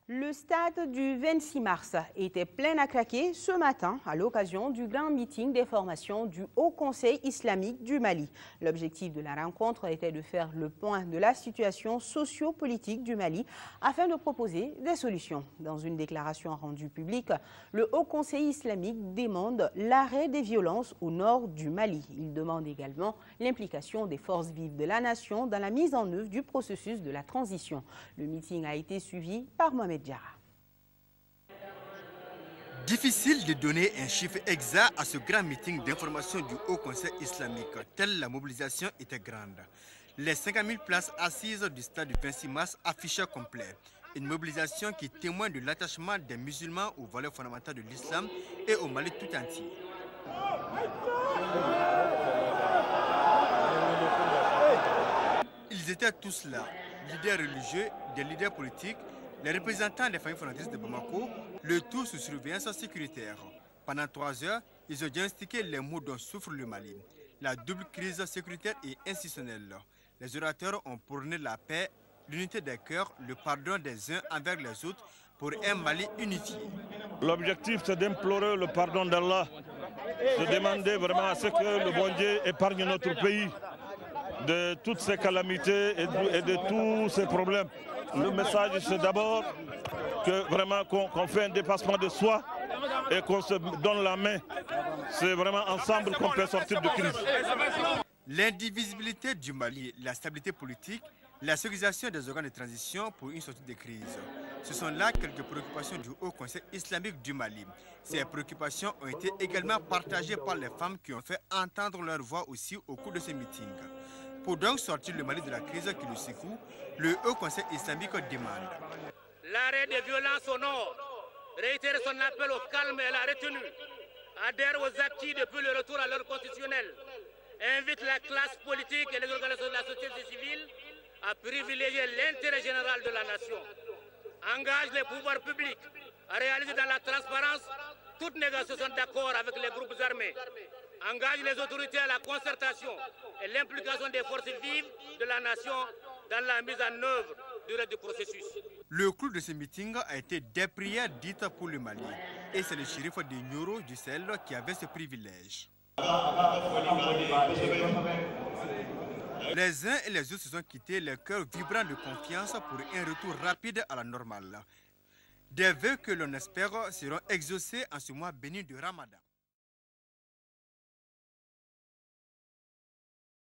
Le stade du 26 mars était plein à craquer ce matin à l'occasion du grand meeting des formations du Haut Conseil islamique du Mali. L'objectif de la rencontre était de faire le point de la situation socio-politique du Mali afin de proposer des solutions. Dans une déclaration rendue publique, le Haut Conseil islamique demande l'arrêt des violences au nord du Mali. Il demande également l'implication des forces vives de la nation dans la mise en œuvre du processus de la transition. Le meeting a été suivi par Mohamed Diarra. Difficile de donner un chiffre exact à ce grand meeting d'information du Haut Conseil islamique, telle la mobilisation était grande. Les 50 000 places assises du stade du 26 mars affichaient complet. Une mobilisation qui témoigne de l'attachement des musulmans aux valeurs fondamentales de l'islam et au Mali tout entier. Ils étaient tous là, leaders religieux, des leaders politiques, les représentants des familles fondatrices de Bamako, le tout sous surveillance sécuritaire. Pendant 3 heures, ils ont diagnostiqué les maux dont souffre le Mali. La double crise sécuritaire et institutionnelle. Les orateurs ont prôné la paix, l'unité des cœurs, le pardon des uns envers les autres pour un Mali unifié. L'objectif, c'est d'implorer le pardon d'Allah, de demander vraiment à ce que le bon Dieu épargne notre pays de toutes ces calamités et de tous ces problèmes. Le message, c'est d'abord que vraiment qu'on fait un dépassement de soi et qu'on se donne la main. C'est vraiment ensemble qu'on peut sortir de crise. L'indivisibilité du Mali, la stabilité politique, la sécurisation des organes de transition pour une sortie de crise. Ce sont là quelques préoccupations du Haut Conseil islamique du Mali. Ces préoccupations ont été également partagées par les femmes qui ont fait entendre leur voix aussi au cours de ces meetings. Pour donc sortir le Mali de la crise qui le secoue, le Haut Conseil islamique demande l'arrêt des violences au nord, réitérer son appel au calme et à la retenue, adhère aux acquis depuis le retour à l'ordre constitutionnel, invite la classe politique et les organisations de la société civile à privilégier l'intérêt général de la nation, engage les pouvoirs publics à réaliser dans la transparence toute négociation d'accord avec les groupes armés, engage les autorités à la concertation et l'implication des forces vives de la nation dans la mise en œuvre du processus. Le clou de ce meeting a été des prières dites pour le Mali. Et c'est le shérif de Nioro du Sahel qui avait ce privilège. Les uns et les autres se sont quittés, le cœur vibrant de confiance pour un retour rapide à la normale. Des vœux que l'on espère seront exaucés en ce mois béni de Ramadan.